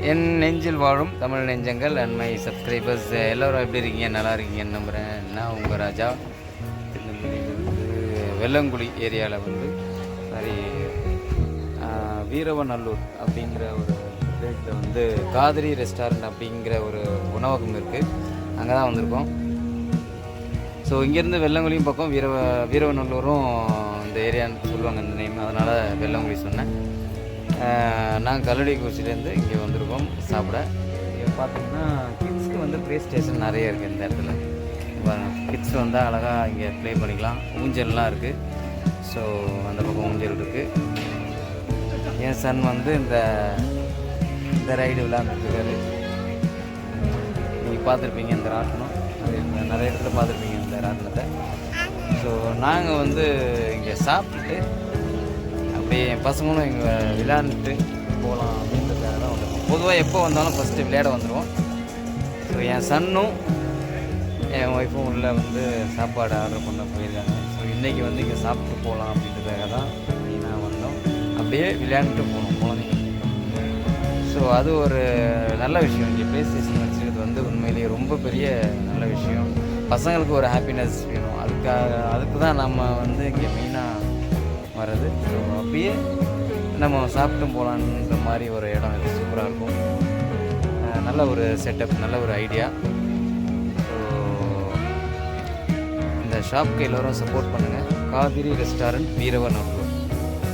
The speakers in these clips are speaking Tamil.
என் நெஞ்சில் வாழும் தமிழ் நெஞ்சங்கள் அண்ட் மை சப்ஸ்கிரைபர்ஸ் எல்லோரும் எப்படி இருக்கீங்க, நல்லா இருக்கீங்கன்னு நம்புகிறேன். நான் உங்கள் ராஜா திருநெல்வேலியிலிருந்து வெள்ளங்குழி ஏரியாவில் வந்து சாரி வீரவநல்லூர் அப்படிங்கிற ஒரு பிளேட்டில் வந்து காதரி ரெஸ்டாரண்ட் அப்படிங்கிற ஒரு உணவகம் இருக்குது. அங்கே தான் வந்திருக்கோம். ஸோ இங்கேருந்து வெள்ளங்குழியும் பக்கம் வீரவநல்லூரும் இந்த ஏரியான்னு சொல்லுவாங்க இந்த நேம், அதனால் வெள்ளங்குழி சொன்னேன். நாங்கள் கல்லடிக்குறிச்சிலேருந்து இங்கே வந்திருக்கோம் சாப்பிட. இங்கே பார்த்தீங்கன்னா கிட்ஸ்க்கு வந்து ப்ளே ஸ்டேஷன் நிறைய இருக்குது இந்த இடத்துல. கிட்ஸ் வந்தால் அழகாக இங்கே ப்ளே பண்ணிக்கலாம். ஊஞ்சல்லாம் இருக்குது. ஸோ அந்த பக்கம் ஊஞ்சல் இருக்குது. என் சன் வந்து இந்த ரைடு விளையாண்டுருக்காரு. நீங்கள் பார்த்துருப்பீங்க இந்த ராட்டினம், நிறைய இடத்துல பார்த்துருப்பீங்க இந்த ராட்டினத்தை. ஸோ நாங்கள் வந்து இங்கே சாப்பிட்டுட்டு அப்படியே என் பசங்களும் இங்கே விளையாண்டுட்டு போகலாம் அப்படின்றதுக்காக தான் வந்துடுவோம். பொதுவாக எப்போ வந்தாலும் ஃபஸ்ட்டு விளையாட வந்துடுவோம். ஸோ என் சன்னும் என் ஒய்ஃபும் உள்ளே வந்து சாப்பாடு ஆர்டர் பண்ண போயிருக்காங்க. ஸோ இன்றைக்கி வந்து இங்கே சாப்பிட்டு போகலாம் அப்படின்றதுக்காக தான் நான் வந்தோம். அப்படியே விளையாண்டுட்டு போகணும் குழந்தைங்க. ஸோ அது ஒரு நல்ல விஷயம். இங்கே ப்ளே ஸ்டேஷன் வச்சுக்கிறது வந்து உண்மையிலேயே ரொம்ப பெரிய நல்ல விஷயம். பசங்களுக்கு ஒரு ஹாப்பினஸ் வேணும். அதுக்கு தான் நம்ம வந்து இங்கே மெயினாக வர்றது. ஸோ அப்படியே நம்ம சாப்பிட்டு போகலான்ற மாதிரி ஒரு இடம் இது சூப்பராக இருக்கும். நல்ல ஒரு செட்டப், நல்ல ஒரு ஐடியா. ஸோ இந்த ஷாப்க்கு எல்லோரும் சப்போர்ட் பண்ணுங்கள். காதிரி ரெஸ்டாரண்ட் வீரவநல்லூர்.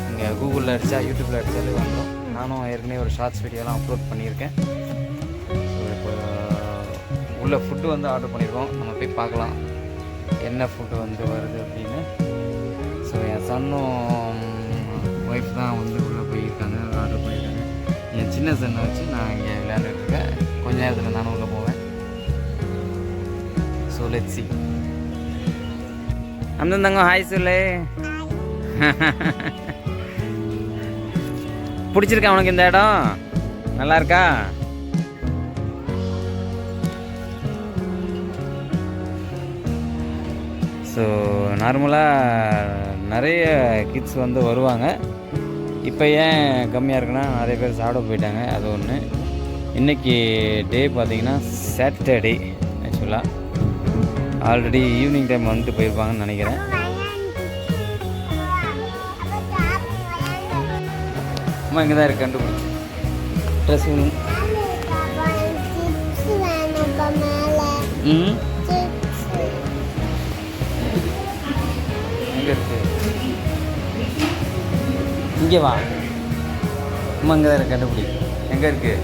நீங்கள் கூகுளில் அடித்தா, யூடியூப்பில் அடித்தாலே வந்துடும். நானும் ஏற்கனவே ஒரு ஷார்ட்ஸ் வீடியோலாம் அப்லோட் பண்ணியிருக்கேன். ஸோ இப்போ உள்ள ஃபுட்டு வந்து ஆர்டர் பண்ணியிருக்கோம். நம்ம போய் பார்க்கலாம் என்ன ஃபுட்டு வந்து வருது அப்படின்னு. ஸோ என் சன்னும் ஒய்ஃப் தான் வந்து உள்ளே போயிருக்காங்க, ஆர்டர் பண்ணியிருக்காங்க. என் சின்ன சன்னை வச்சு நான் இங்கே விளையாண்டுருக்கேன். கொஞ்ச நேரத்தில் நானும் உள்ளே போவேன். So let's see. அந்தந்தாங்க ஹாய் சொல்லு. பிடிச்சிருக்கா உனக்கு இந்த இடம்? நல்லா இருக்கா? ஸோ நார்மலாக நிறைய கிட்ஸ் வந்து வருவாங்க. இப்போ ஏன் கம்மியாக இருக்குன்னா நிறைய பேர் சாப்பிட போயிட்டாங்க, அது ஒன்று. இன்றைக்கி டே பார்த்திங்கன்னா சாட்டர்டே. ஆக்சுவலாக ஆல்ரெடி ஈவினிங் டைம் வந்துட்டு போயிருப்பாங்கன்னு நினைக்கிறேன். அம்மா இங்கே தான் இருக்கு, கண்டுபிடிச்சி ட்ரெஸ் வேணும். எங்கே இருக்கு? இங்கே வா. அம்மா இங்கே தான் இருக்கு, கண்டுபிடி. எங்கே இருக்கு?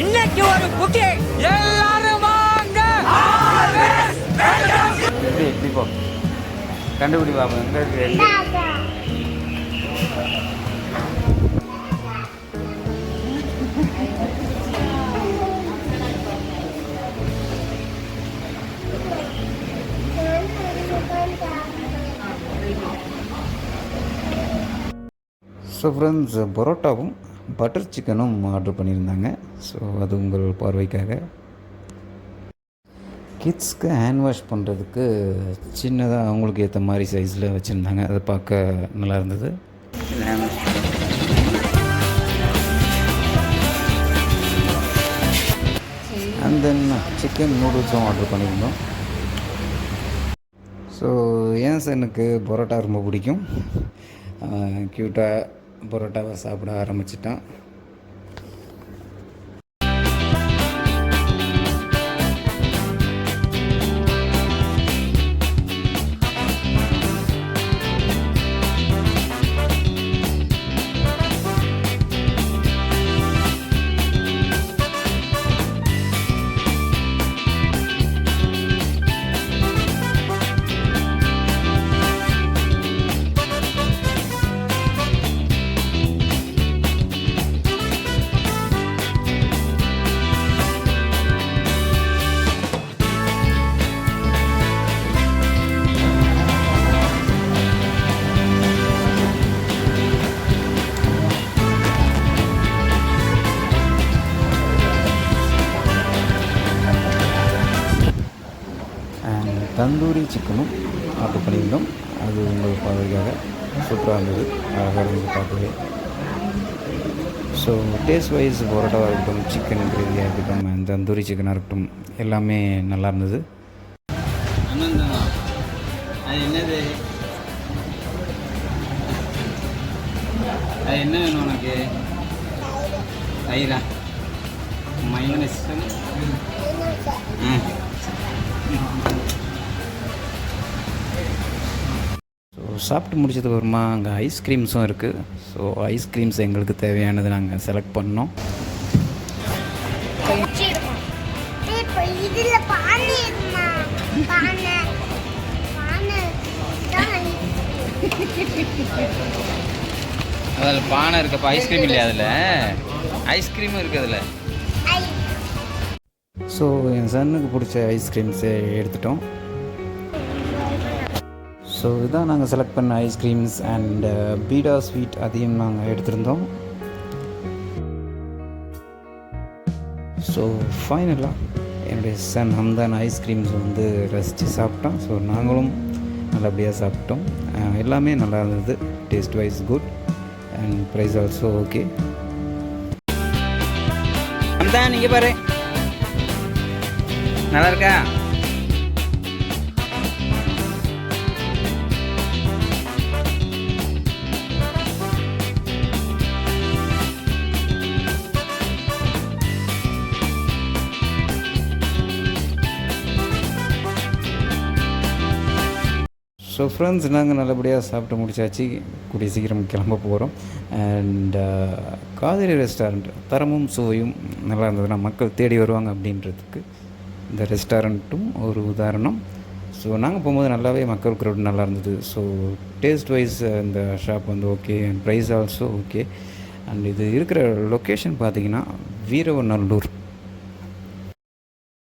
இன்னைக்கு ஒரு புக்கே எல்லாரும் வாங்க. எப்படி போ, கண்டுபிடி பாப்பா. எங்கே இருக்கு? ஸோ ஃப்ரெண்ட்ஸ், பரோட்டாவும் பட்டர் சிக்கனும் ஆர்டர் பண்ணியிருந்தாங்க. ஸோ அது உங்கள் பார்வைக்காக. கிட்ஸ்க்கு ஹேண்ட் வாஷ் பண்ணுறதுக்கு சின்னதாக அவங்களுக்கு ஏற்ற மாதிரி சைஸில் வச்சுருந்தாங்க. அதை பார்க்க நல்லா இருந்தது. அண்ட் தென் சிக்கன் நூடுல்ஸும் ஆர்டர் பண்ணியிருந்தோம். ஸோ என் சனுக்கு பரோட்டா ரொம்ப பிடிக்கும். க்யூட்டாக பரோட்டாவை சாப்பிட ஆரம்பிச்சிட்டான். தந்தூரி சிக்கனும் ஆர்டர் பண்ணியிருந்தோம். அது உங்கள் பார்வைக்காக சூப்பராக இருந்தது, அழகாக இருந்தது பார்க்கவே. ஸோ டேஸ்ட் வைஸ் பரோட்டாவாக இருக்கட்டும், சிக்கன் கிரேவியாக இருக்கட்டும், தந்தூரி சிக்கனாக இருக்கட்டும், எல்லாமே நல்லா இருந்தது. அது என்னது, அது என்ன வேணும் உனக்கு? தயிரா? மைனஸ். ஸோ சாப்பிட்டு முடிச்சதுக்கு அப்புறமா அங்கே ஐஸ்கிரீம்ஸும் இருக்குது. ஸோ ஐஸ்கிரீம்ஸ் எங்களுக்கு தேவையானது நாங்கள் செலக்ட் பண்ணோம். அதில் பானை இருக்கப்போ ஐஸ்கிரீம் இல்லையா? அதில் ஐஸ்கிரீமும் இருக்குது அதில். ஸோ என் சன்னுக்கு பிடிச்ச ஐஸ்கிரீம்ஸை எடுத்துட்டோம். ஸோ இதுதான் நாங்கள் செலக்ட் பண்ண ஐஸ்கிரீம்ஸ் அண்ட் பீடா ஸ்வீட் அதையும் நாங்கள் எடுத்திருந்தோம். ஸோ ஃபைனலாக என்னுடைய சன் ஹம்தான் ஐஸ்கிரீம்ஸ் வந்து ரசித்து சாப்பிட்டோம். ஸோ நாங்களும் நல்லபடியாக சாப்பிட்டோம். எல்லாமே நல்லா இருந்தது. Taste wise good and price also okay. ஹம்தான் நீங்கள் பாரு, நல்லா இருக்கா? ஸோ ஃப்ரெண்ட்ஸ், நாங்கள் நல்லபடியாக சாப்பிட்டு முடிச்சாச்சு. கூடிய சீக்கிரம் கிளம்ப போகிறோம். அண்ட் காதிரி ரெஸ்டாரண்ட் தரமும் சுவையும் நல்லா இருந்ததுன்னா மக்கள் தேடி வருவாங்க அப்படின்றதுக்கு இந்த ரெஸ்டாரண்ட்டும் ஒரு உதாரணம். ஸோ நாங்கள் போகும்போது நல்லாவே மக்கள் க்ரௌட் நல்லா இருந்தது. ஸோ டேஸ்ட் வைஸ் இந்த ஷாப் வந்து okay and price also okay. And இது இருக்கிற லொக்கேஷன் பார்த்திங்கன்னா வீரவநல்லூர்.